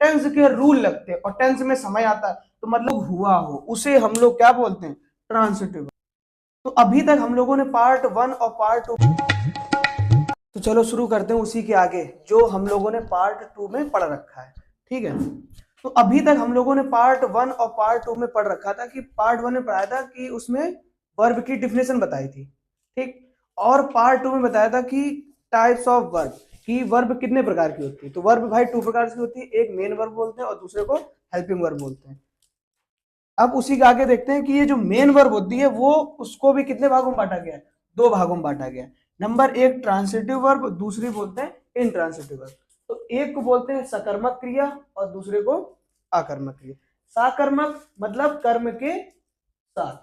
Tense के rule लगते हैं और टेंस में समय आता है तो मतलब हुआ हो, उसे हम लोग क्या बोलते हैं, ट्रांसिटिव। तो अभी तक हम लोगों ने पार्ट 1 और पार्ट 2, तो चलो शुरू करते हैं उसी के आगे जो हम लोगों ने पार्ट 2 में पढ़ रखा है। ठीक है, तो अभी तक हम लोगों ने पार्ट 1 और पार्ट 2 में पढ़ रखा था कि पार्ट 1 में पढ़ाया था कि उसमें वर्ब की डिफिनेशन बताई थी, ठीक, और पार्ट 2 में बताया था कि टाइप्स ऑफ वर्ब, कि वर्ब कितने प्रकार की होती है। तो वर्ब भाई 2 प्रकार की होती है, एक मेन वर्ब बोलते हैं और दूसरे को हेल्पिंग वर्ब बोलते हैं। अब उसी के आगे देखते हैं कि ये जो मेन वर्ब होती है वो उसको भी कितने भागों में बांटा गया है, 2 भागों में बांटा गया है। नंबर 1 ट्रांसिटिव वर्ब, दूसरी बोलते हैं इनट्रांसिटिव वर्ब। तो एक को बोलते हैं सकर्मक क्रिया और दूसरे को आकर्मक क्रिया। साकर्मक मतलब कर्म के साथ,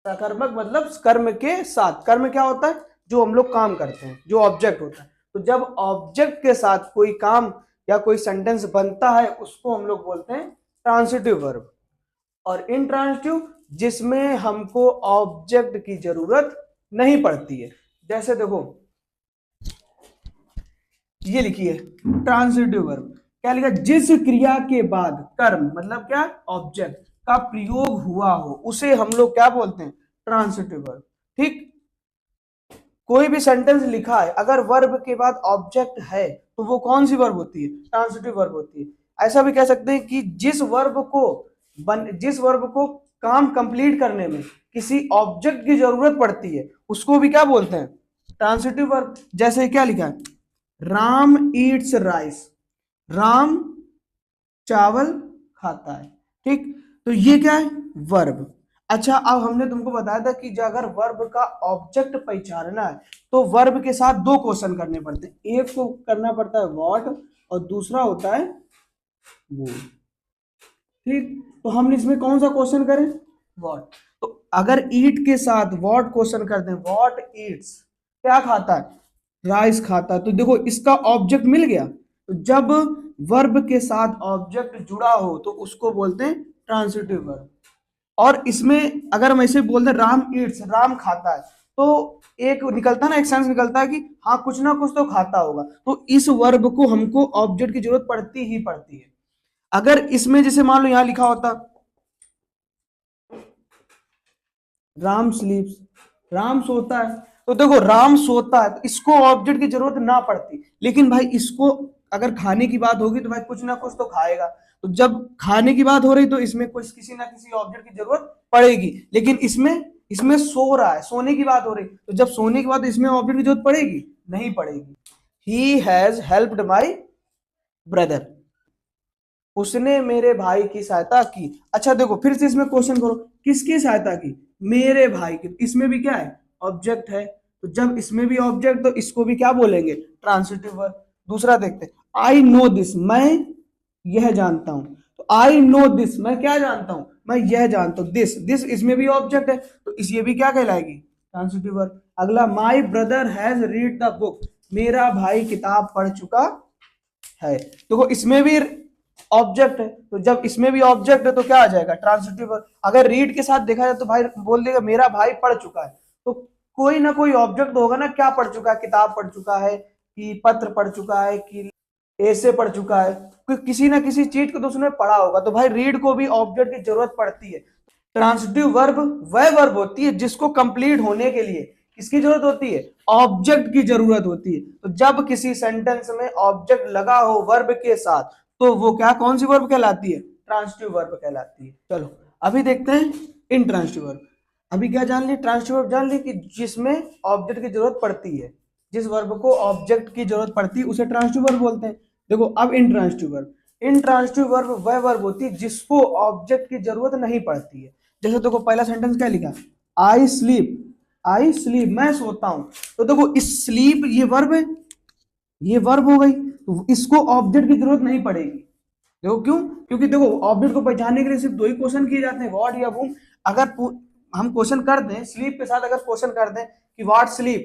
सकर्मक मतलब कर्म के साथ। कर्म क्या होता है, जो हम लोग काम करते हैं, जो ऑब्जेक्ट होता है। तो जब ऑब्जेक्ट के साथ कोई काम या कोई सेंटेंस बनता है उसको हम लोग बोलते हैं ट्रांसिटिव वर्ब। और इनट्रांसिटिव जिसमें हमको ऑब्जेक्ट की जरूरत नहीं पड़ती है। जैसे देखो ये लिखिए ट्रांसिटिव वर्ब, क्या लिखा, जिस क्रिया के बाद कर्म मतलब क्या, ऑब्जेक्ट का प्रयोग हुआ हो उसे हम लोग क्या बोलते हैं, ट्रांसिटिव वर्ब। ठीक, कोई भी सेंटेंस लिखा है अगर वर्ब के बाद ऑब्जेक्ट है तो वो कौन सी वर्ब होती है, ट्रांसिटिव वर्ब होती है। ऐसा भी कह सकते हैं कि जिस वर्ब को काम कंप्लीट करने में किसी ऑब्जेक्ट की जरूरत पड़ती है उसको भी क्या बोलते हैं, ट्रांसिटिव वर्ब। जैसे क्या लिखा है, राम ईट्स राइस, राम चावल खाता है। ठीक, तो ये क्या है, वर्ब। अच्छा, अब हमने तुमको बताया था कि अगर वर्ब का ऑब्जेक्ट पहचानना है तो वर्ब के साथ 2 क्वेश्चन करने पड़ते हैं। एक को करना पड़ता है व्हाट और दूसरा होता है वो। ठीक, तो हम इसमें कौन सा क्वेश्चन करें, व्हाट। तो अगर ईट के साथ व्हाट क्वेश्चन कर दें, व्हाट ईट्स, क्या खाता है, राइस खाता है, तो देखो इसका ऑब्जेक्ट मिल गया। तो जब वर्ब के साथ ऑब्जेक्ट जुड़ा हो तो उसको बोलते हैं ट्रांसिटिव वर्ब। और इसमें अगर हम ऐसे बोल दें राम ईट्स, राम खाता है, तो एक निकलता ना, एक सेंस निकलता है कि हाँ कुछ ना कुछ तो खाता होगा। तो इस वर्ब को हमको ऑब्जेक्ट की जरूरत पड़ती ही पड़ती है। अगर इसमें जैसे मान लो यहां लिखा होता राम स्लीप्स, राम सोता है, तो देखो राम सोता है तो इसको ऑब्जेक्ट की जरूरत ना पड़ती, लेकिन भाई इसको अगर खाने की बात होगी तो भाई कुछ ना कुछ तो खाएगा। तो जब खाने की बात हो रही तो इसमें कुछ किसी ना किसी ऑब्जेक्ट की जरूरत पड़ेगी। लेकिन इसमें इसमें सो रहा है, सोने की बात हो रही, तो जब सोने की बात, इसमें ऑब्जेक्ट की जरूरत पड़ेगी, नहीं पड़ेगी। He has helped my brother, उसने मेरे भाई की सहायता की। अच्छा देखो फिर से इसमें क्वेश्चन करो, किसकी सहायता की, मेरे भाई की। इसमें भी क्या है, ऑब्जेक्ट है। तो जब इसमें भी ऑब्जेक्ट तो इसको भी क्या बोलेंगे, ट्रांसिटिव वर्ब। दूसरा देखते हैं, आई नो दिस, मैं यह जानता हूं। तो आई नो दिस, मैं क्या जानता हूं, मैं यह जानता हूं। दिस, दिस इसमें भी ऑब्जेक्ट है तो इस ये भी क्या कहलाएगी, ट्रांसिटिव वर्ब। अगला, my brother has read the book, मेरा भाई किताब पढ़ चुका है। देखो इसमें भी ऑब्जेक्ट है, तो जब इसमें भी ऑब्जेक्ट है तो क्या आ जाएगा, ट्रांसिटिव वर्ब। अगर रीड के साथ देखा जाए तो भाई बोल देगा मेरा भाई पढ़ चुका है, तो कोई ना कोई ऑब्जेक्ट होगा ना, क्या पढ़ चुका है, किताब पढ़ चुका है, कि पत्र पढ़ चुका है, कि ऐसे पढ़ चुका है, किसी ना किसी चीज को तो उसने पढ़ा होगा। तो भाई रीड को भी ऑब्जेक्ट की जरूरत पड़ती है। ट्रांसिटिव वर्ब वह वर्ब होती है जिसको कंप्लीट होने के लिए किसकी जरूरत होती है, ऑब्जेक्ट की जरूरत होती है। तो जब किसी सेंटेंस में ऑब्जेक्ट लगा हो वर्ब के साथ तो वो क्या, कौन सी वर्ब कहलाती है, ट्रांसिटिव वर्ब कहलाती है। चलो अभी देखते हैं इनट्रांसिटिव वर्ब। अभी क्या जान ली, ट्रांसिटिव वर्ब जान ली कि जिसमें ऑब्जेक्ट की जरूरत पड़ती है, जिस वर्ब को ऑब्जेक्ट की जरूरत पड़ती है उसे ट्रांसिटिव वर्ब बोलते हैं। देखो अब इनट्रांसिटिव वर्ब, इनट्रांसिटिव वर्ब वह वर्ब होती है जिसको ऑब्जेक्ट की जरूरत नहीं पड़ती है। जैसे देखो पहला सेंटेंस क्या लिखा, आई स्लीप, आई स्लीप, मैं सोता हूं। तो देखो इस स्लीप ये वर्ब है, ये वर्ब हो गई, तो इसको ऑब्जेक्ट की जरूरत नहीं पड़ेगी। देखो क्यों, क्योंकि देखो ऑब्जेक्ट को पहचानने के लिए सिर्फ 2 ही क्वेश्चन किए जाते हैं, व्हाट या whom। अगर हम क्वेश्चन कर दें स्लीप के साथ, अगर क्वेश्चन कर दें कि व्हाट स्लीप,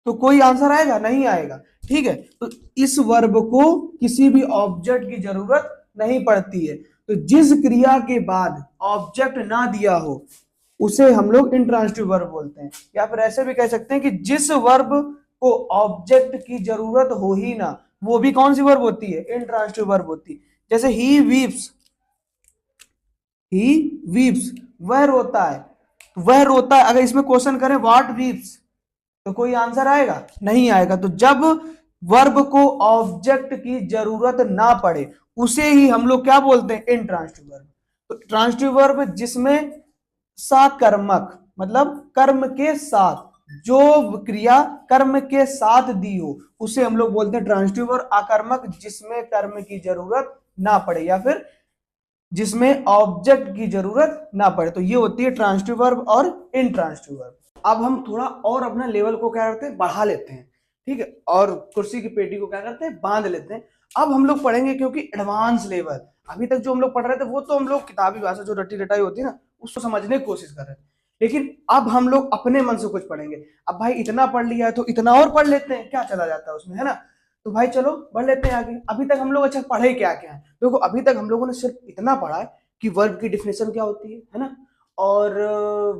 तो कोई आंसर आएगा, नहीं आएगा। ठीक है, तो इस वर्ब को किसी भी ऑब्जेक्ट की जरूरत नहीं पड़ती है। तो जिस क्रिया के बाद ऑब्जेक्ट ना दिया हो उसे हम लोग इंट्रांसिटिव वर्ब बोलते हैं। या फिर ऐसे भी कह सकते हैं कि जिस वर्ब को ऑब्जेक्ट की जरूरत हो ही ना वो भी कौन सी वर्ब होती है, इंट्रांसिटिव वर्ब होती है। जैसे ही वीव्स, ही वीव्स, वह रोता है, वह रोता है। अगर इसमें क्वेश्चन करें व्हाट वीव्स, तो कोई आंसर आएगा नहीं आएगा। तो जब वर्ब को ऑब्जेक्ट की जरूरत ना पड़े उसे ही हम लोग क्या बोलते हैं, इंट्रांसिटिव वर्ब। तो ट्रांसिटिव वर्ब जिसमें साकर्मक मतलब कर्म के साथ, जो क्रिया कर्म के साथ दी हो उसे हम लोग बोलते हैं ट्रांसिटिव वर्ब। आकर्मक जिसमें कर्म की जरूरत ना पड़े या फिर जिसमें ऑब्जेक्ट की जरूरत ना पड़े, तो ये होती है ट्रांसिटिव वर्ब और इंट्रांसिटिव वर्ब। अब हम थोड़ा और अपना लेवल को क्या करते हैं, बढ़ा लेते हैं, ठीक है, और कुर्सी की पेटी को क्या करते हैं, बांध लेते हैं। अब हम लोग पढ़ेंगे क्योंकि एडवांस लेवल, अभी तक जो हम लोग पढ़ रहे थे वो तो हम लोग किताबी भाषा जो रटी रटाई होती है ना उसको समझने की कोशिश कर रहे थे, लेकिन अब हम लोग अपने मन से कुछ पढ़ेंगे। अब भाई इतना पढ़ लिया है तो इतना और पढ़ लेते हैं, क्या चला जाता है उसमें, है ना। तो भाई चलो बढ़ लेते हैं आगे। अभी तक हम लोग अच्छा पढ़े क्या क्या है, देखो अभी तक हम लोगों ने सिर्फ इतना पढ़ा है कि वर्ब की डिफिनेशन क्या होती है ना, और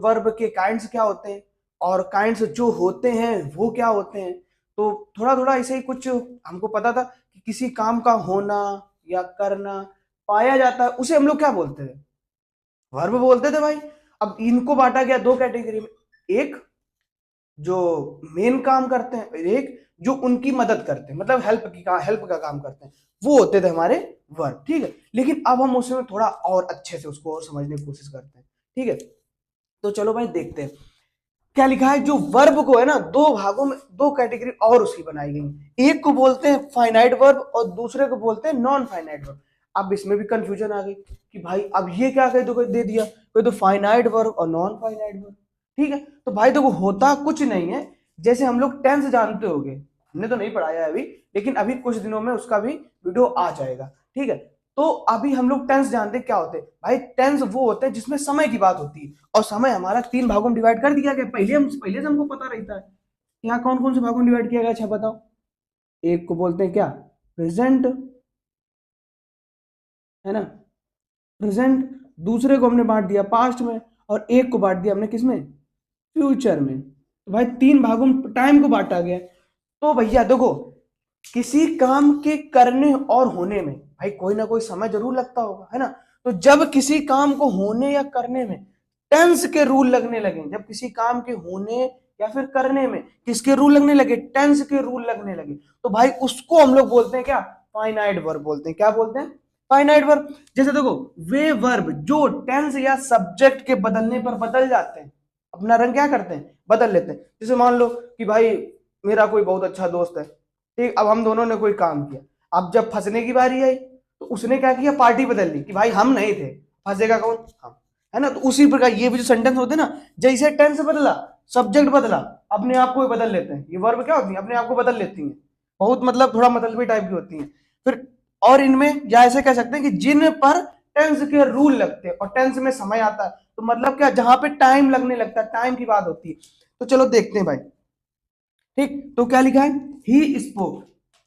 वर्ब के काइंड्स क्या होते हैं, और काइंड्स जो होते हैं वो क्या होते हैं। तो थोड़ा थोड़ा ऐसे ही कुछ हमको पता था कि किसी काम का होना या करना पाया जाता है उसे हम लोग क्या बोलते थे, वर्ब बोलते थे भाई। अब इनको बांटा गया दो कैटेगरी में, एक जो मेन काम करते हैं, एक जो उनकी मदद करते हैं, मतलब हेल्प का काम करते हैं, वो होते थे हमारे वर्ब, ठीक है। लेकिन अब हम उसमें थोड़ा और अच्छे से उसको और समझने की कोशिश करते हैं, ठीक है। तो चलो भाई देखते हैं क्या लिखा है। जो वर्ब को है ना दो भागों में, दो कैटेगरी और उसकी बनाई गई, एक को बोलते हैं फाइनाइट वर्ब और दूसरे को बोलते हैं नॉन फाइनाइट वर्ब। अब इसमें भी कंफ्यूजन आ गई कि भाई अब ये क्या कह दो दे दिया, कोई तो फाइनाइट वर्ब और नॉन फाइनाइट वर्ब, ठीक है। तो भाई देखो होता कुछ नहीं है, जैसे हम लोग टेंस जानते होंगे, हमने तो नहीं पढ़ाया है अभी, लेकिन अभी कुछ दिनों में उसका भी वीडियो आ जाएगा, ठीक है। तो अभी हम लोग टेंस जानते क्या होते हैं भाई, टेंस वो होते हैं जिसमें समय की बात होती है, और समय हमारा 3 भागों में डिवाइड कर दिया गया, पहले से हमको पता रहता है। यहाँ कौन कौन से भागों में डिवाइड किया गया, अच्छा बताओ। एक को बोलते हैं क्या, प्रेजेंट, है ना, प्रेजेंट। दूसरे को हमने बांट दिया पास्ट में, और एक को बांट दिया हमने किसमें, फ्यूचर में। तो भाई 3 भागों में टाइम को बांटा गया। तो भैया देखो किसी काम के करने और होने में भाई कोई ना कोई समय जरूर लगता होगा, है ना। तो जब किसी काम को होने या करने में टेंस के रूल लगने लगे, जब किसी काम के होने या फिर करने में किसके रूल लगने लगे, टेंस के रूल लगने लगे, तो भाई उसको हम लोग बोलते हैं क्या, फाइनाइट वर्ब बोलते हैं। क्या बोलते हैं, फाइनाइट वर्ब। जैसे देखो वे वर्ब जो टेंस या सब्जेक्ट के बदलने पर बदल जाते हैं, अपना रंग क्या करते हैं, बदल लेते हैं। जैसे मान लो कि भाई मेरा कोई बहुत अच्छा दोस्त है, ठीक, अब हम दोनों ने कोई काम किया, अब जब फंसने की बारी आई तो उसने क्या किया, पार्टी बदल ली कि भाई हम नहीं थे, फंसेगा कौन, हम, है ना। तो उसी प्रकार ये भी जो सेंटेंस होते हैं ना, जैसे टेंस बदला, सब्जेक्ट बदला, अपने आप को बदल लेते हैं। ये वर्ब क्या होती है, अपने आप को बदल लेती हैं, बहुत मतलब थोड़ा मतलबी टाइप की होती हैं। फिर और इनमें या ऐसे कह सकते हैं कि जिन पर टेंस के रूल लगते हैं, और टेंस में समय आता है, तो मतलब क्या, जहां पे टाइम लगने लगता है, टाइम की बात होती है। तो चलो देखते हैं भाई, ठीक। तो क्या लिखा है, ही स्पोक,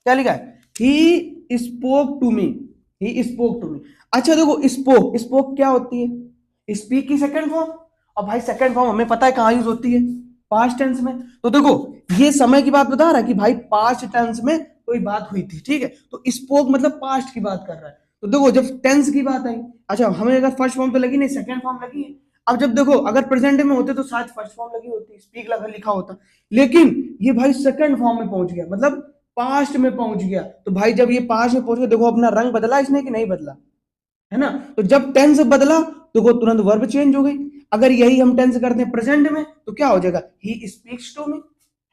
क्या लिखा है, he spoke to me, he spoke to me. अच्छा देखो स्पोक, स्पोक क्या होती है, स्पीक की सेकंड फॉर्म, और भाई सेकंड फॉर्म हमें पता है कहाँ यूज होती है, पास्ट टेंस में। तो देखो ये समय की बात बता रहा है कि भाई पास्ट टेंस में कोई बात हुई थी, ठीक है। तो स्पोक मतलब पास्ट की बात कर रहा है। तो देखो जब टेंस की बात आई, अच्छा हमें अगर फर्स्ट फॉर्म तो लगी नहीं, सेकंड फॉर्म लगी है। अब जब देखो अगर प्रेजेंट में होते तो शायद फर्स्ट फॉर्म लगी होती, स्पीक लिखा होता, लेकिन ये भाई सेकंड फॉर्म में पहुंच गया, मतलब पास्ट में पहुंच गया। तो भाई जब ये पास्ट में पहुंच गया, देखो अपना रंग बदला इसने कि नहीं बदला, है ना। तो जब टेंस बदला तो वो तुरंत वर्ब चेंज हो गई। अगर यही हम टेंस करते हैं प्रेजेंट में तो क्या हो जाएगा, ही स्पीक्स टू मी,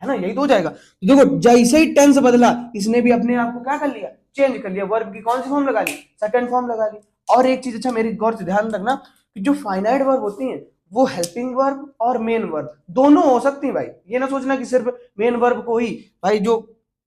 है ना, यही तो हो जाएगा। तो देखो जैसे ही टेंस बदला इसने भी अपने आप को क्या कर लिया, चेंज कर लिया, वर्ब की कौन सी फॉर्म लगा ली, सेकंड फॉर्म लगा ली। और एक चीज अच्छा मेरी गौर से ध्यान रखना कि जो फाइनाइट वर्ब होती हैं वो हेल्पिंग वर्ब और मेन वर्ब दोनों हो सकती है भाई। ये ना सोचना कि सिर्फ मेन वर्ब को ही भाई जो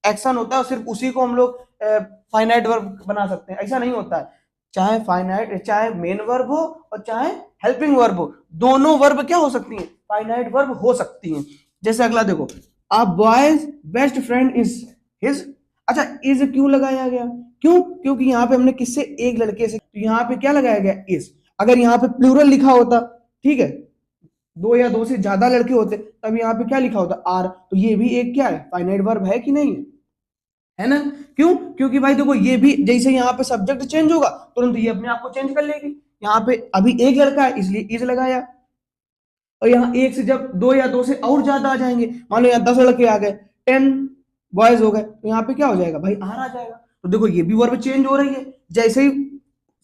एक्शन होता है सिर्फ उसी को हम लोग फाइनाइट वर्ब बना सकते हैं, ऐसा नहीं होता है। चाहे फाइनाइट, चाहे मेन वर्ब हो और चाहे हेल्पिंग वर्ब हो, दोनों वर्ब क्या हो सकती हैं, फाइनाइट वर्ब हो सकती हैं। जैसे अगला देखो, a boy's best friend is his. अच्छा इज क्यों लगाया गया, क्यों, क्योंकि यहाँ पे हमने किससे, एक लड़के से, तो यहाँ पे क्या लगाया गया, इज। अगर यहाँ पे प्लूरल लिखा होता, ठीक है, दो या दो से ज्यादा लड़के होते, तब यहाँ पे क्या लिखा होता, आर। तो ये भी एक क्या है, फाइनाइट वर्ब है कि नहीं है, है ना। क्यों? क्योंकि भाई देखो ये भी जैसे यहाँ पे सब्जेक्ट चेंज होगा तुरंत ये अपने आप को चेंज कर लेगी। यहाँ पे अभी एक लड़का है इसलिए इज लगाया, और यहाँ एक से जब दो या दो से और ज्यादा आ जाएंगे, मान लो यहाँ 10 लड़के आ गए, 10 बॉयज हो गए, तो यहाँ पे क्या हो जाएगा भाई, आर आ जाएगा। तो देखो ये भी वर्ब चेंज हो रही है, जैसे ही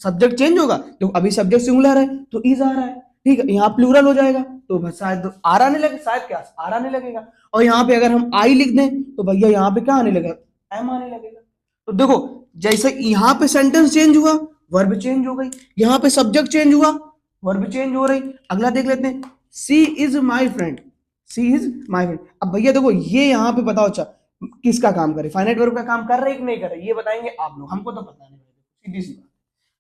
सब्जेक्ट चेंज होगा तो अभी सब्जेक्ट सिंगुलर है तो इज आ रहा है, ठीक है। यहाँ प्लूरल हो जाएगा तो शायद आर आने लगे, शायद क्या आर आने लगेगा। और यहाँ पे अगर हम आई लिख दें तो भैया यहाँ पे क्या आने लगेगा, एम आने लगेगा। तो देखो जैसे यहाँ पे सेंटेंस चेंज हुआ वर्ब चेंज हो गई, यहाँ पे सब्जेक्ट चेंज हुआ वर्ब चेंज हो रही। अगला देख लेते हैं, she is my friend, she is my friend. अब भैया देखो ये यहाँ पे बताओ अच्छा किसका काम करे, फाइनाइट वर्ब का काम कर रहे कि नहीं कर रहे, ये बताएंगे आप लोग, हमको तो पता नहीं, सीधी सी बात।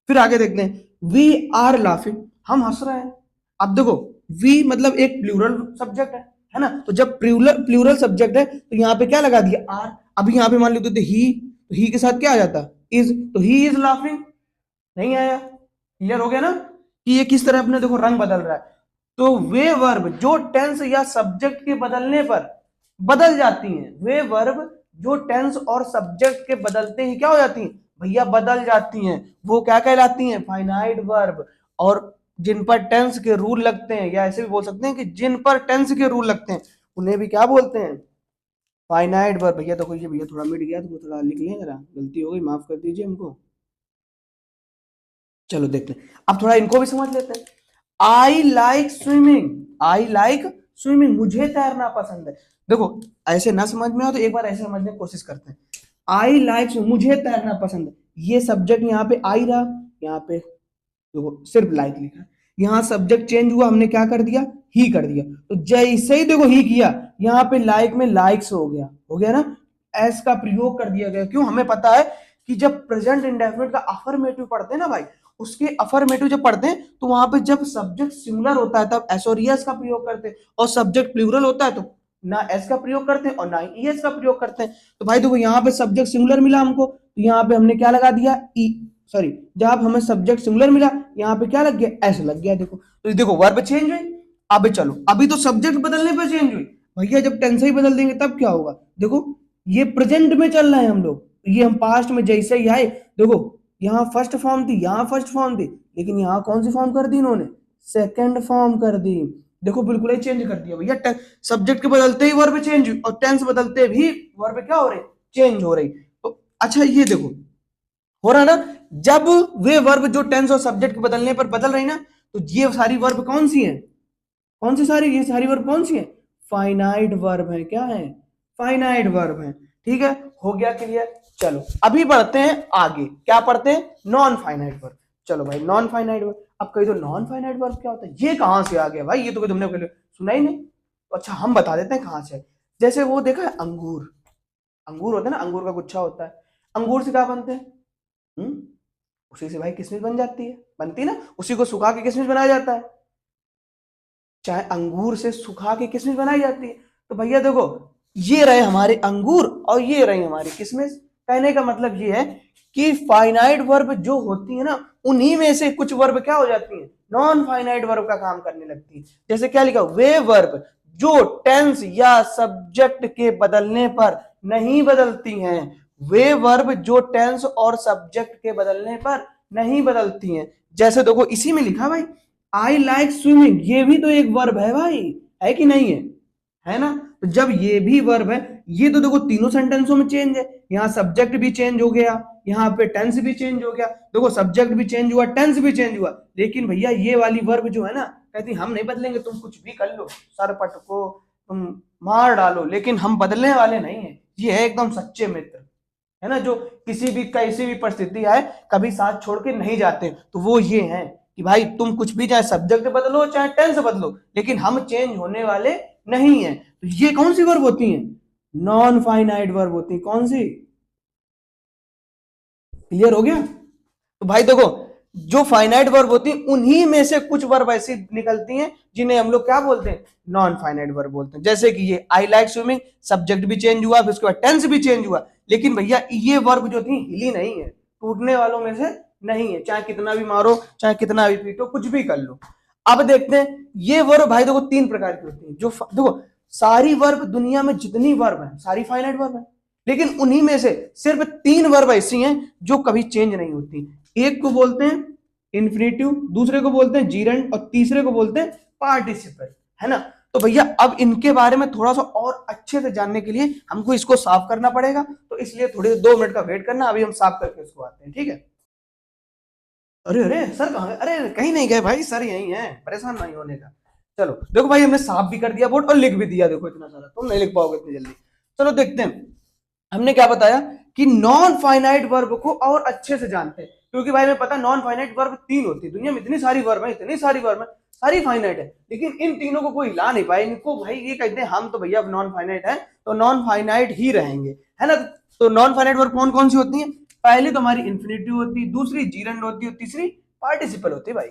फिर आगे देखते हैं, वी आर लाफिंग, हम हंस रहे हैं। अब देखो वी मतलब एक प्लूरल सब्जेक्ट है ना, तो जब प्लूरल सब्जेक्ट है तो यहाँ पे क्या लगा दिया, आर। अभी यहाँ पे मान लेते थे ही, तो ही के साथ क्या आ जाता, इज, तो ही इज लाफिंग, नहीं आया। क्लियर हो गया ना कि ये किस तरह अपने देखो रंग बदल रहा है। तो वे वर्ब जो टेंस या सब्जेक्ट के बदलने पर बदल जाती हैं, वे वर्ब जो टेंस और सब्जेक्ट के बदलते ही क्या हो जाती हैं भैया, बदल जाती हैं, वो क्या कहलाती हैं, फाइनाइट वर्ब। और जिन पर टेंस के रूल लगते हैं, या ऐसे भी बोल सकते हैं कि जिन पर टेंस के रूल लगते हैं उन्हें भी क्या बोलते हैं, फाइनाइट वर्ब। भैया देखो ये भैया थोड़ा मिट गया तो थोड़ा लिख लें, जरा गलती हो गई माफ कर दीजिए हमको। चलो देखते हैं, अब थोड़ा इनको भी समझ लेते हैं। I like swimming, I like swimming, मुझे तैरना पसंद है। देखो ऐसे ना समझ में हो तो एक बार ऐसे समझने की कोशिश करते हैं। आई लाइक, मुझे तैरना पसंद है, ये सब्जेक्ट यहाँ पे आई रहा, यहाँ पे देखो सिर्फ लाइक लिखा है, यहाँ सब्जेक्ट चेंज हुआ, हमने क्या कर दिया, ही कर दिया। तो जैसे ही देखो ही किया, यहाँ पे लाइक में लाइक्स हो गया ना, एस का प्रयोग कर दिया गया। क्यों, हमें पता है कि जब प्रेजेंट इंडेफिनिट का अफर्मेटिव पढ़ते हैं ना भाई, उसके अफर्मेटिव जब पढ़ते हैं तो वहां पे जब सब्जेक्ट सिंगुलर होता है तब एस और ईएस का प्रयोग करते हैं, और सब्जेक्ट प्लूरल होता है तो ना एस का प्रयोग करते हैं और ना ही ईएस का प्रयोग करते हैं। तो भाई देखो यहाँ पे सब्जेक्ट सिंगुलर मिला हमको, तो यहाँ पे हमने क्या लगा दिया, ई, सॉरी, जब हमें सब्जेक्ट सिंगुलर मिला यहाँ पे क्या लग गया, एस लग गया। देखो तो देखो वर्ब चेंज हुई। अब चलो अभी तो सब्जेक्ट बदलने पर चेंज हुई, भैया जब टेंस ही बदल देंगे तब क्या होगा। देखो ये प्रेजेंट में चल रहे हैं हम लोग, ये हम पास्ट में जैसे ही आए, देखो यहाँ फर्स्ट फॉर्म थी, यहाँ फर्स्ट फॉर्म थी, लेकिन यहाँ कौन सी फॉर्म कर दी इन्होंने, सेकंड फॉर्म कर दी। देखो बिल्कुल ही चेंज कर दिया भैया, सब्जेक्ट के बदलते ही वर्ब चेंज हुई और टेंस बदलते भी वर्ब क्या हो रही, चेंज हो रही। तो अच्छा ये देखो हो रहा ना, जब वे वर्ब जो टेंस और सब्जेक्ट के बदलने पर बदल रही ना, तो ये सारी वर्ब कौन सी है, कौन सी सारी, ये सारी वर्ब कौन सी है, फाइनाइट वर्ब है। क्या है, फाइनाइट वर्ब है। ठीक है, हो गया क्लियर। चलो अभी बढ़ते हैं आगे, क्या पढ़ते हैं, नॉन फाइनाइट वर्ब। चलो भाई नॉन फाइनाइट वर्ब, अब कही तो नॉन फाइनाइट वर्ब क्या होता है, ये कहां से आ गया भाई, ये तो तुमने पहले सुना ही नहीं। तो अच्छा हम बता देते हैं कहां से। जैसे वो देखा है अंगूर, अंगूर होता है ना, अंगूर का गुच्छा होता है, अंगूर से क्या बनते हैं, उसी से भाई किशमिश बन जाती है, बनती है ना, उसी को सुखा के किशमिश बनाया जाता है, चाहे अंगूर से सुखा के किशमिश बनाई जाती है। तो भैया देखो ये रहे हमारे अंगूर और ये रही हमारी किशमिश। कहने का मतलब ये है कि फाइनाइट वर्ब जो होती है ना, उन्हीं में से कुछ वर्ब क्या हो जाती है, नॉन फाइनाइट वर्ब का काम करने लगती है। जैसे क्या लिखा, वे वर्ब जो टेंस या सब्जेक्ट के बदलने पर नहीं बदलती हैं, वे वर्ब जो टेंस और सब्जेक्ट के बदलने पर नहीं बदलती हैं। जैसे देखो इसी में लिखा भाई, आई लाइक स्विमिंग, ये भी तो एक वर्ब है भाई, है कि नहीं है ना। तो जब ये भी वर्ब है, ये तो देखो तीनों सेंटेंसों में चेंज है, यहाँ सब्जेक्ट भी चेंज हो गया, यहाँ पे टेंस भी चेंज हो गया। देखो सब्जेक्ट भी चेंज हुआ, टेंस भी चेंज हुआ, लेकिन भैया ये वाली वर्ब जो है ना, कहती हम नहीं बदलेंगे, तुम कुछ भी कर लो, सर पटको, तुम मार डालो, लेकिन हम बदलने वाले नहीं है। ये है एकदम सच्चे मित्र, है ना, जो किसी भी कैसी भी परिस्थिति आए कभी साथ छोड़ के नहीं जाते। तो वो ये है कि भाई तुम कुछ भी, चाहे सब्जेक्ट बदलो चाहे टेंस बदलो, लेकिन हम चेंज होने वाले नहीं है। तो ये कौन सी वर्ब होती है, नॉन फाइनाइट वर्ब होती है। कौन सी, क्लियर हो गया। तो भाई देखो जो फाइनाइट वर्ब होती है उन्हीं में से कुछ वर्ब ऐसी निकलती हैं जिन्हें हम लोग क्या बोलते हैं, नॉन फाइनाइट वर्ब बोलते हैं। जैसे कि ये आई लाइक स्विमिंग, सब्जेक्ट भी चेंज हुआ, फिर उसके बाद टेंस भी चेंज हुआ, लेकिन भैया ये वर्ब जो थी हिली नहीं है, टूटने वालों में से नहीं है, चाहे कितना भी मारो, चाहे कितना भी पीटो, कुछ भी कर लो। अब देखते हैं ये वर्ब भाई देखो तीन प्रकार की होती है। जो देखो सारी वर्ब दुनिया में जितनी वर्ब है सारी फाइनाइट वर्ब है, लेकिन उन्हीं में से सिर्फ 3 वर्ब ऐसी हैं जो कभी चेंज नहीं होती। एक को बोलते हैं इन्फिनेटिव, दूसरे को बोलते हैं जीरंड और तीसरे को बोलते हैं पार्टिसिपल, है ना। तो भैया अब इनके बारे में थोड़ा सा और अच्छे से जानने के लिए हमको इसको साफ करना पड़ेगा, तो इसलिए थोड़ी 2 मिनट का वेट करना, अभी हम साफ करके इसको आते हैं, ठीक है। अरे अरे सर कहाँ गए? अरे कहीं नहीं गए भाई, सर यही हैं, परेशान नहीं होने का। चलो देखो भाई, हमने साफ भी कर दिया बोर्ड और लिख भी दिया, देखो इतना सारा तुम नहीं लिख पाओगे इतनी जल्दी। चलो देखते हैं, हमने क्या बताया कि नॉन फाइनाइट वर्ब को और अच्छे से जानते हैं, क्योंकि भाई हमें पता नॉन फाइनाइट वर्ब 3 होती है दुनिया में, इतनी सारी वर्ब है, इतनी सारी वर्ब है, सारी फाइनाइट है, लेकिन इन तीनों को कोई ला नहीं पाए। इनको भाई ये कहते हैं हम तो भैया अब नॉन फाइनाइट है तो नॉन फाइनाइट ही रहेंगे, है ना। तो नॉन फाइनाइट वर्ब कौन कौन सी होती है? पहली तो हमारी इन्फिनेटिव होती है, दूसरी जीरंड होती है, तीसरी पार्टिसिपल होती है भाई,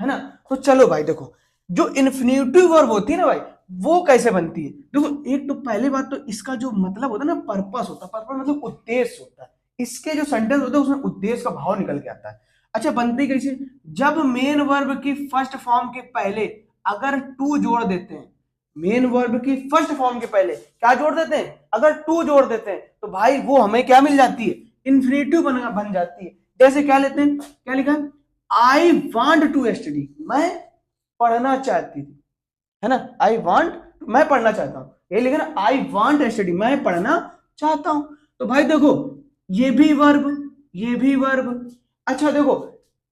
है ना। तो चलो भाई देखो, जो इन्फिनेटिव वर्ब होती है ना भाई, वो कैसे बनती है? देखो एक तो पहली बात तो इसका जो मतलब होता है ना, पर्पस होता है, पर्पस मतलब उद्देश्य होता है, इसके जो सेंटेंस होते हैं उसमें उद्देश्य का भाव निकल के आता है। अच्छा बनती कैसे? जब मेन वर्ब की फर्स्ट फॉर्म के पहले अगर टू जोड़ देते हैं, मेन वर्ब की फर्स्ट फॉर्म के पहले क्या जोड़ देते हैं? अगर टू जोड़ देते हैं तो भाई वो हमें क्या मिल जाती है? इन्फिनेटिव बन जाती है। जैसे क्या लेते हैं, क्या लिखा है? आई वांट टू स्टडी, मैं पढ़ना चाहती थी, है ना। आई वांट, मैं पढ़ना चाहता हूं, ये लिखा ना, आई वांट स्टडी, मैं पढ़ना चाहता हूं। तो भाई देखो ये भी वर्ब, ये भी वर्ब। अच्छा देखो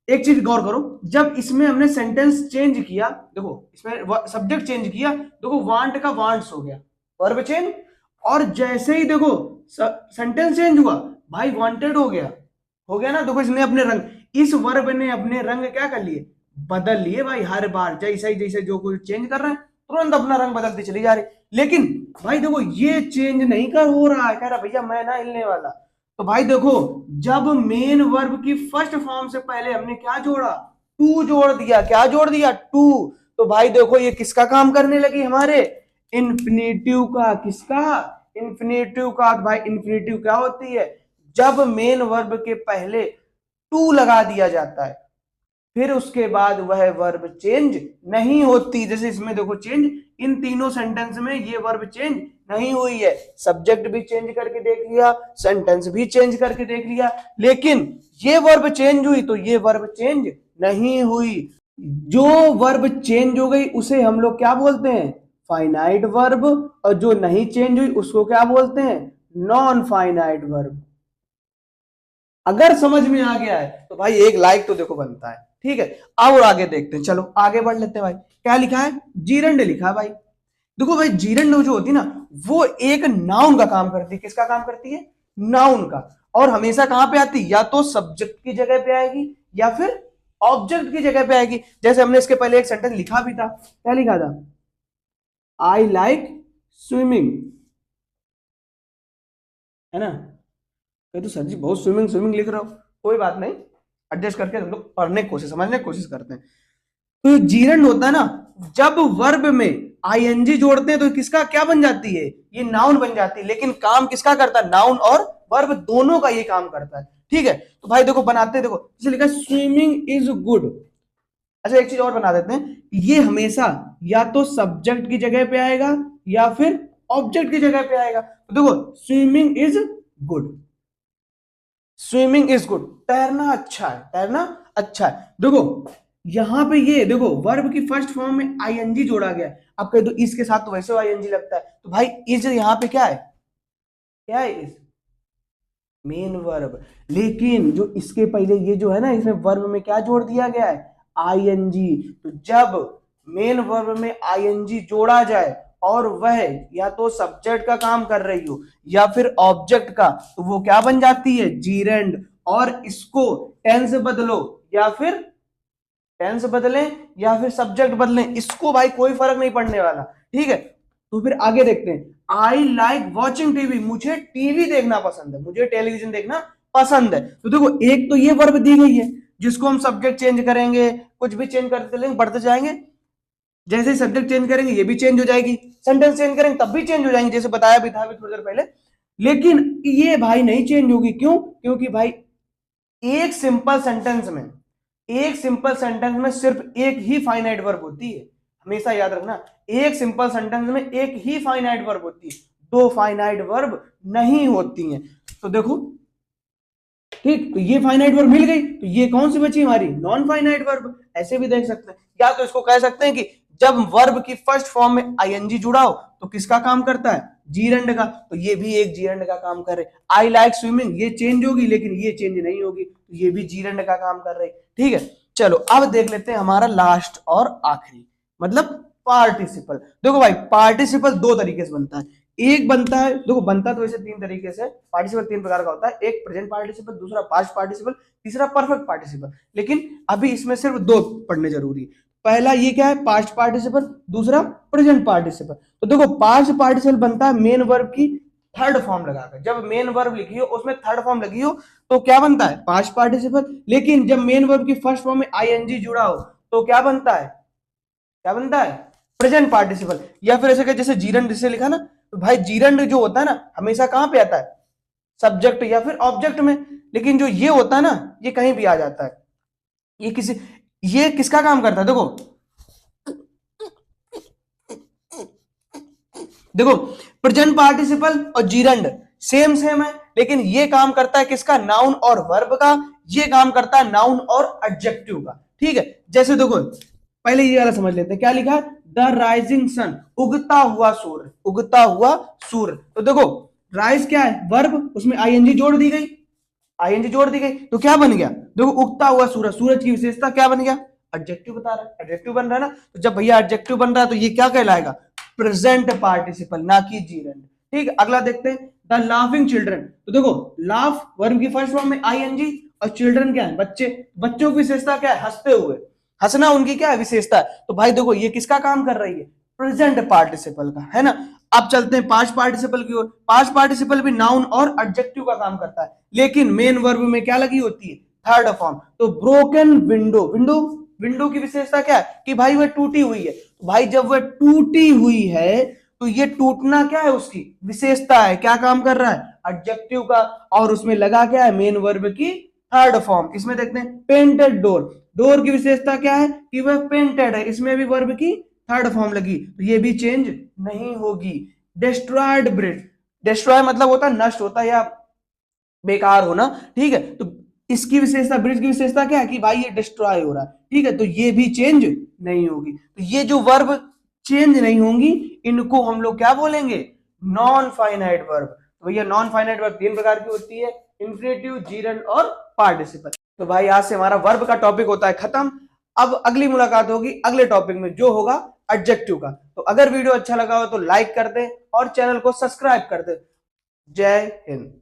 एक चीज गौर करो, जब इसमें हमने सेंटेंस चेंज किया, देखो इसमें सब्जेक्ट चेंज किया, देखो वांट का वांट्स हो गया, वर्ब चेंज। और जैसे ही देखो सेंटेंस चेंज हुआ, भाई वांटेड हो गया ना। देखो इसने अपने रंग, इस वर्ब ने अपने रंग क्या कर लिए? बदल लिए भाई। हर बार जैसे जैसे जो कुछ चेंज कर रहे हैं तुरंत अपना रंग बदलती चली जा रही। लेकिन भाई देखो ये चेंज नहीं कर हो रहा है, कह रहा भैया मैं ना हिलने वाला। तो भाई देखो जब मेन वर्ब की फर्स्ट फॉर्म से पहले हमने क्या जोड़ा? टू जोड़ दिया। क्या जोड़ दिया? टू। तो भाई देखो ये किसका काम करने लगी? हमारे इन्फिनेटिव का। किसका? इन्फिनेटिव का। भाई इन्फिनेटिव क्या होती है? जब मेन वर्ब के पहले टू लगा दिया जाता है, फिर उसके बाद वह वर्ब चेंज नहीं होती। जैसे इसमें देखो चेंज, इन तीनों सेंटेंस में ये वर्ब चेंज नहीं हुई है। सब्जेक्ट भी चेंज करके देख लिया, सेंटेंस भी चेंज करके देख लिया, लेकिन ये वर्ब चेंज हुई तो ये वर्ब चेंज नहीं हुई। जो वर्ब चेंज हो गई उसे हम लोग क्या बोलते हैं? Finite verb. और जो नहीं चेंज हुई उसको क्या बोलते हैं? Non finite verb. अगर समझ में आ गया है तो भाई एक लाइक तो देखो बनता है, ठीक है। और आगे देखते हैं, चलो आगे बढ़ लेते हैं भाई। क्या लिखा है? जीरंड लिखा है भाई। देखो भाई जीरंड जो होती है ना, वो एक नाउन का काम करती है। किसका काम करती है? नाउन का। और हमेशा कहां पे आती? या तो सब्जेक्ट की जगह पे आएगी या फिर ऑब्जेक्ट की जगह पे आएगी। जैसे हमने इसके पहले एक सेंटेंस लिखा भी था, क्या लिखा था? आई लाइक स्विमिंग, है ना। तो सर जी बहुत स्विमिंग स्विमिंग लिख रहा हो, कोई बात नहीं, एडजस्ट करके हम लोग पढ़ने की कोशिश, समझने की कोशिश करते हैं। तो जीरंड होता है ना, जब वर्ब में आईएनजी जोड़ते हैं तो किसका क्या बन जाती है? ये नाउन बन जाती है। लेकिन काम किसका करता है? नाउन और वर्ब दोनों का ये काम करता है, ठीक है। तो भाई देखो बनाते हैं, देखो जैसे लिखा स्विमिंग इज गुड। अच्छा एक चीज और बना देते हैं, ये हमेशा या तो सब्जेक्ट की जगह पे आएगा या फिर ऑब्जेक्ट की जगह पे आएगा। तो देखो swimming is good, swimming is good, तैरना अच्छा है, तैरना अच्छा है। देखो यहां पे ये देखो वर्ब की फर्स्ट फॉर्म में आईएनजी जोड़ा गया है। आप कह दो इसके साथ तो वैसे आईएनजी लगता है, तो भाई इज यहां पे क्या है? क्या है? Is main verb. लेकिन जो इसके पहले ये जो है ना, इसमें वर्ब में क्या जोड़ दिया गया है? आईएनजी। तो जब मेन वर्ब में आईएनजी जोड़ा जाए और वह या तो सब्जेक्ट का काम कर रही हो या फिर ऑब्जेक्ट का, तो वो क्या बन जाती है? जीरेंड। और इसको टेंस बदलो या फिर टेंस बदलें या फिर सब्जेक्ट बदलें, इसको भाई कोई फर्क नहीं पड़ने वाला, ठीक है। तो फिर आगे देखते हैं, आई लाइक वॉचिंग टीवी, मुझे टीवी देखना पसंद है, मुझे टेलीविजन देखना पसंद है। तो देखो एक तो ये वर्ब दी गई है जिसको हम सब्जेक्ट चेंज करेंगे, कुछ भी चेंज करते चलेंगे, बढ़ते जाएंगे, जैसे ही सब्जेक्ट चेंज करेंगे ये भी चेंज हो जाएगी, सेंटेंस चेंज करेंगे तब भी चेंज हो जाएंगे, जैसे बताया भी था अभी थोड़ी देर पहले। लेकिन ये भाई नहीं चेंज होगी, क्यों? क्योंकि भाई एक सिंपल सेंटेंस में, एक सिंपल सेंटेंस में सिर्फ एक ही फाइनाइट वर्ब होती है, हमेशा याद रखना। एक सिंपल सेंटेंस में एक ही फाइनाइट वर्ब होती है, दो फाइनाइट वर्ब नहीं होती हैं। तो देखो, ठीक, तो ये फाइनाइट वर्ब मिल गई, तो ये कौन सी बची हमारी, नॉन फाइनाइट वर्ब। ऐसे भी देख सकते हैं, या तो इसको कह सकते हैं कि जब वर्ब की फर्स्ट फॉर्म में आईएनजी जुड़ा हो तो किसका काम करता है, जीरंड का, तो ये भी एक जीरंड का काम कर रहे। आई लाइक स्विमिंग, ये चेंज होगी लेकिन ये चेंज नहीं होगी, तो ये भी जीरंड का काम कर रही। ठीक है, चलो अब देख लेते हैं हमारा लास्ट और आखिरी, मतलब पार्टिसिपल। देखो भाई, पार्टिसिपल दो तरीके से बनता है। एक बनता है, देखो बनता तो वैसे तीन तरीके से, पार्टिसिपल तीन प्रकार का होता है, एक प्रेजेंट पार्टिसिपल, दूसरा पास्ट पार्टिसिपल, तीसरा परफेक्ट पार्टिसिपल। लेकिन अभी इसमें सिर्फ दो पढ़ने जरूरी है। पहला ये क्या है, पास्ट पार्टिसिपल, दूसरा प्रेजेंट पार्टिसिपल। तो देखो, पास्ट पार्टिसिपल बनता है मेन वर्ब की थर्ड फॉर्म लगाकर। जब मेन वर्ब लिखी हो उसमें थर्ड फॉर्म लगी हो तो क्या बनता है, पास्ट पार्टिसिपल। लेकिन जब मेन वर्ब की फर्स्ट फॉर्म में आईएनजी जुड़ा हो तो क्या बनता है, क्या बनता है, प्रेजेंट पार्टिसिपल। या फिर ऐसे कि जैसे जीरंड जिसे लिखा ना, तो भाई जीरंड जो होता है ना हमेशा कहां पे आता है, सब्जेक्ट या फिर ऑब्जेक्ट में। लेकिन जो ये होता है ना, ये कहीं भी आ जाता है। ये किसी, ये किसका काम करता है, देखो देखो, प्रेजेंट पार्टिसिपल और जीरंड सेम सेम है, लेकिन ये काम करता है किसका, नाउन और वर्ब का, ये काम करता है नाउन और एडजेक्टिव का। ठीक है, जैसे देखो पहले ये वाला समझ लेते हैं, क्या लिखा है, द राइजिंग सन, उगता हुआ सूर्य, उगता हुआ सूर्य। तो देखो राइज क्या है, वर्ब, उसमें आईएनजी जोड़ दी गई, आईएनजी जोड़ दी गई तो क्या बन गया, देखो उगता हुआ सूरज, सूरज की विशेषता क्या बन गया, एडजेक्टिव बता रहा है, एडजेक्टिव बन रहा है ना। तो जब भैया एडजेक्टिव बन रहा है तो ये क्या कहलाएगा, प्रेजेंट पार्टिसिपल, ना कि जीरंड। ठीक, अगला देखते हैं, द लाफिंग चिल्ड्रन। तो देखो लाफ वर्ब की फर्स्ट फॉर्म में आईएनजी, और चिल्ड्रन क्या है, बच्चे, बच्चों की विशेषता क्या है, हंसते हुए, हंसना उनकी क्या है, विशेषता है। तो भाई देखो ये किसका काम कर रही है, प्रेजेंट पार्टिसिपल का, है ना। अब चलते हैं पास्ट पार्टिसिपल की ओर। पास्ट पार्टिसिपल भी नाउन और एडजेक्टिव का काम करता है, लेकिन मेन वर्ब में क्या लगी होती है, थर्ड फॉर्म। तो ब्रोकन विंडो, विंडो, विंडो की विशेषता क्या है कि भाई वह टूटी हुई है। तो भाई जब वह टूटी हुई है तो ये टूटना क्या है, उसकी विशेषता है, क्या काम कर रहा है, एडजेक्टिव का, और उसमें लगा क्या है, मेन वर्ब की थर्ड फॉर्म। इसमें देखते हैं पेंटेड डोर, डोर की विशेषता क्या है कि वह पेंटेड है, इसमें भी वर्ब की थर्ड फॉर्म लगी, तो ये भी चेंज नहीं होगी। डिस्ट्रॉयड ब्रिज, डिस्ट्रॉय मतलब होता है नष्ट होता है या बेकार होना। ठीक है, तो इसकी विशेषता, ब्रिज की विशेषता क्या है कि भाई ये डिस्ट्रॉय हो रहा है। ठीक है, तो ये भी चेंज नहीं होगी। तो ये जो वर्ब चेंज नहीं होंगी इनको हम लोग क्या बोलेंगे, नॉन फाइनाइट वर्ब। तो भैया नॉन फाइनाइट वर्ब तीन प्रकार की होती है, इंफिनिटिव, जीरंड और पार्टिसिपल। तो भाई आज से हमारा वर्ब का टॉपिक होता है खत्म। अब अगली मुलाकात होगी अगले टॉपिक में जो होगा एडजेक्टिव का। तो अगर वीडियो अच्छा लगा हो तो लाइक कर दे और चैनल को सब्सक्राइब कर दे। जय हिंद।